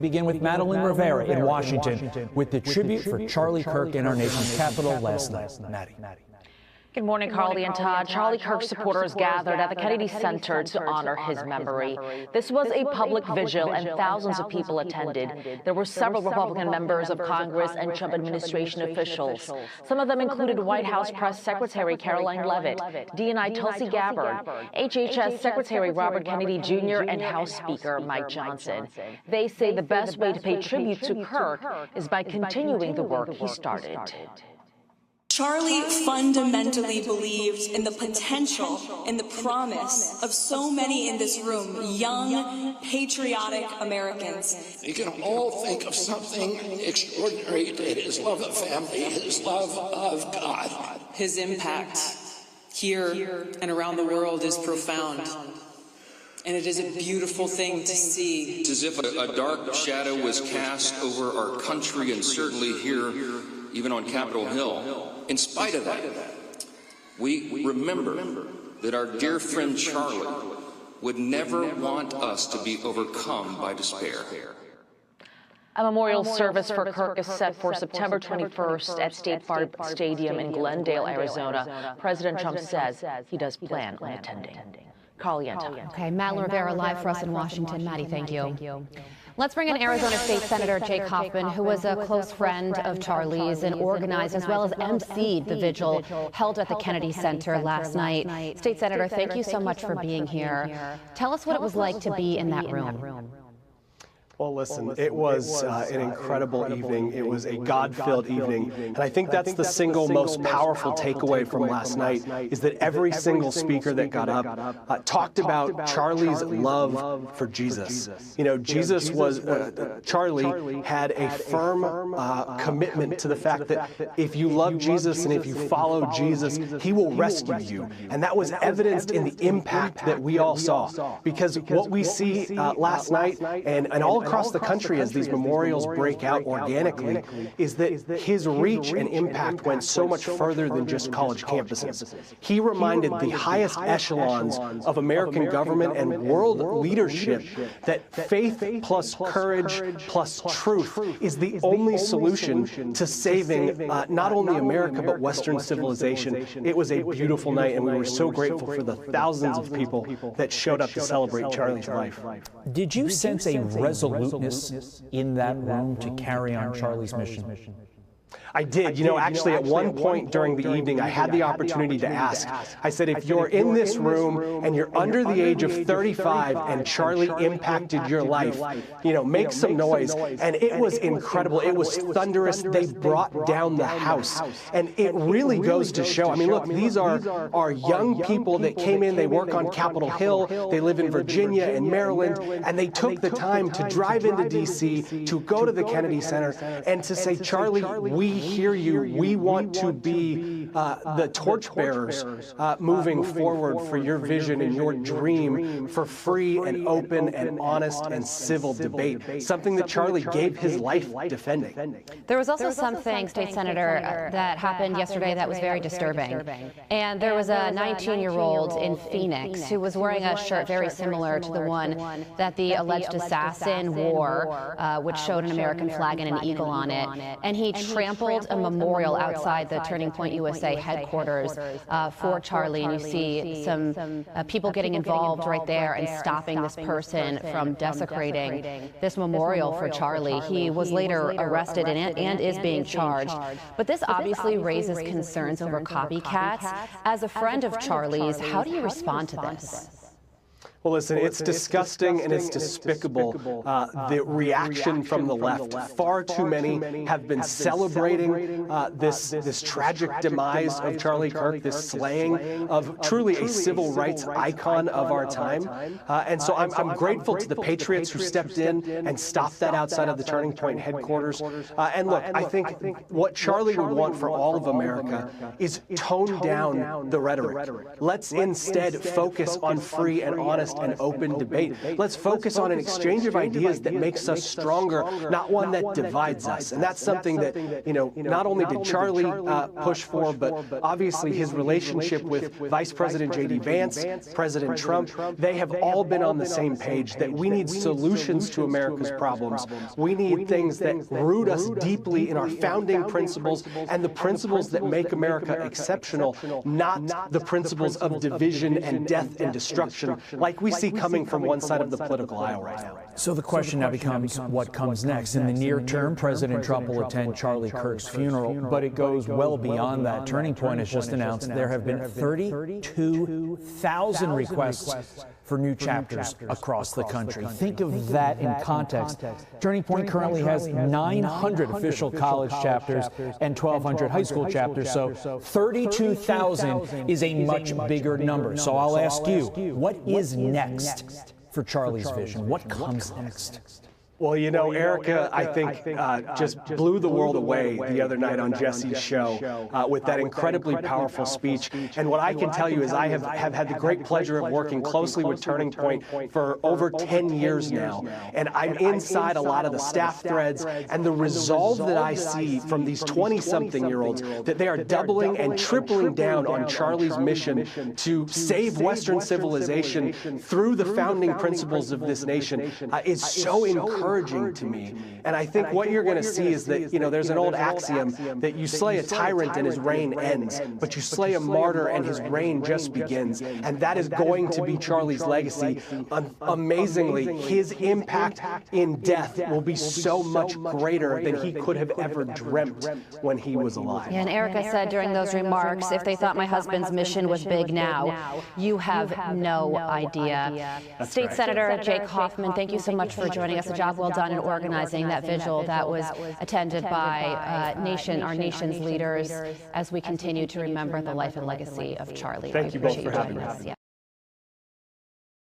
Begin with Madeline Rivera in Washington with the tribute for Charlie Kirk in our nation's capital last night. Maddie. Good morning, Carly and Todd. Charlie Kirk supporters gathered at the Kennedy Center to honor his memory. This was a public vigil and thousands of people attended. There were several Republican members of Congress and Trump administration officials. Some of them included White House Press Secretary Caroline Leavitt, DNI Tulsi Gabbard, HHS Secretary Robert Kennedy Jr., and House Speaker Mike Johnson. They say the best way to pay tribute to Kirk is by continuing the work he started. Charlie fundamentally believed in the potential and the promise of so many in this room, young, patriotic Americans. You can all think of something extraordinary in his love of family, his love of God. His impact here and around the world is profound. And it is a beautiful thing to see. It's as if a dark shadow was cast over our country, and certainly here, even on Capitol Hill. In spite of that, we remember that our dear friend Charlie would never want us to be overcome by despair. A memorial service for Kirk is set for September 21st at State Farm Stadium in Glendale, Arizona. President Trump says he does plan on attending. Carly and Todd. Okay, Madeline Rivera live for us in Washington. Maddie, thank you. Let's bring in Arizona State Senator Jake Hoffman, who was a close friend of Charlie's and organized as well as emceed the vigil held at the Kennedy Center last night. State Senator, thank you so much for being here. Tell us what it was like to be in that room. Well, listen, it was an incredible evening. It was a God-filled evening. And I think that's the single most powerful takeaway from last night, is that every single speaker that got up talked about Charlie's love for Jesus. You know, Jesus was, Charlie had a firm commitment to the fact that if you love Jesus and if you follow Jesus, he will rescue you. And that was evidenced in the impact that we all saw. Because what we see last night and all across the country as these memorials break out organically is that his reach and impact went so much further than just college campuses. He reminded the highest echelons of American government and world leadership that faith plus courage plus truth is the only solution to saving not only America but Western civilization. It was a beautiful night, and we were so grateful for the thousands of people that showed up to celebrate Charlie's life. Did you sense a resoluteness in that room to carry on Charlie's mission? I did. You know, actually, at one point during the evening, I had the opportunity to ask. I said, if you're in this room and you're under the age of 35 and Charlie impacted your life, you know, make some noise. And it was incredible. It was thunderous. They brought down the house. And it really goes to show, I mean, look, these are young people that came in. They work on Capitol Hill. They live in Virginia and Maryland. And they took the time to drive into D.C., to go to the Kennedy Center, and to say, Charlie, we hear you. We want to be the torchbearers moving forward for your vision and your dream for free and open and honest and civil debate, something that Charlie gave his life defending. There was also something, State Senator, that happened yesterday that was very disturbing. And there was a 19-year-old in Phoenix who was wearing a shirt very similar to the one that the alleged assassin wore, which showed an American flag and an eagle on it. And he trampled a memorial outside the Turning Point USA headquarters for Charlie, and you see some people getting involved right there and stopping this person from desecrating this memorial for Charlie. He was later arrested and is being charged. But this obviously raises concerns over copycats. As a friend of Charlie's, how do you respond to this? Well, listen, it's disgusting and it's despicable, the reaction from the left. Far too many have been celebrating this tragic demise of Charlie Kirk, this slaying of truly a civil rights icon of our time. And so I'm grateful to the patriots who stepped in and stopped that outside of the Turning Point headquarters. And look, I think what Charlie would want for all of America is tone down the rhetoric. Let's instead focus on free and honest honest and open debate. Let's focus on an exchange of ideas that makes us stronger, not one that divides us. And that's something that, not only did Charlie push for, but obviously his relationship with Vice President J.D. Vance, President Trump, they have all been on the same page that we need solutions to America's problems. We need things that root us deeply in our founding principles and the principles that make America exceptional, not the principles of division and death and destruction like we see coming from one side of the political aisle right now. So the question now becomes, what comes next? In the near term, President Trump will attend Charlie Kirk's funeral, but it goes well beyond that. Turning Point has just announced there have been 32,000 requests for new chapters across the country. Think of that in context. Turning Point currently has 900 official college chapters and 1,200 high school chapters, so 32,000 is a much bigger number. So I'll ask you, what is next for Charlie's vision? What comes next? Well, Erica, I think, just blew the world away the other night on Jesse's show with that incredibly powerful speech. And what I can tell you is I have had the great pleasure of working closely with Turning Point for over 10 years now. And I'm inside a lot of the staff threads, and the resolve that I see from these 20-something-year-olds that they are doubling and tripling down on Charlie's mission to save Western civilization through the founding principles of this nation is so encouraging to me. And I think what you're going to see is that, there's an old axiom that you slay a tyrant and his reign ends, but you slay a martyr and his reign just begins. And that is going to be Charlie's legacy. Amazingly, his impact in death will be so much greater than he could have ever dreamt when he was alive. Yeah, and Erica said during those remarks, if they thought my husband's mission was big now, you have no idea. State Senator Jake Hoffman, thank you so much for joining us. A job well done in organizing that vigil that was attended by our nation's leaders as we continue to remember the life and legacy of Charlie. Thank you both for having me.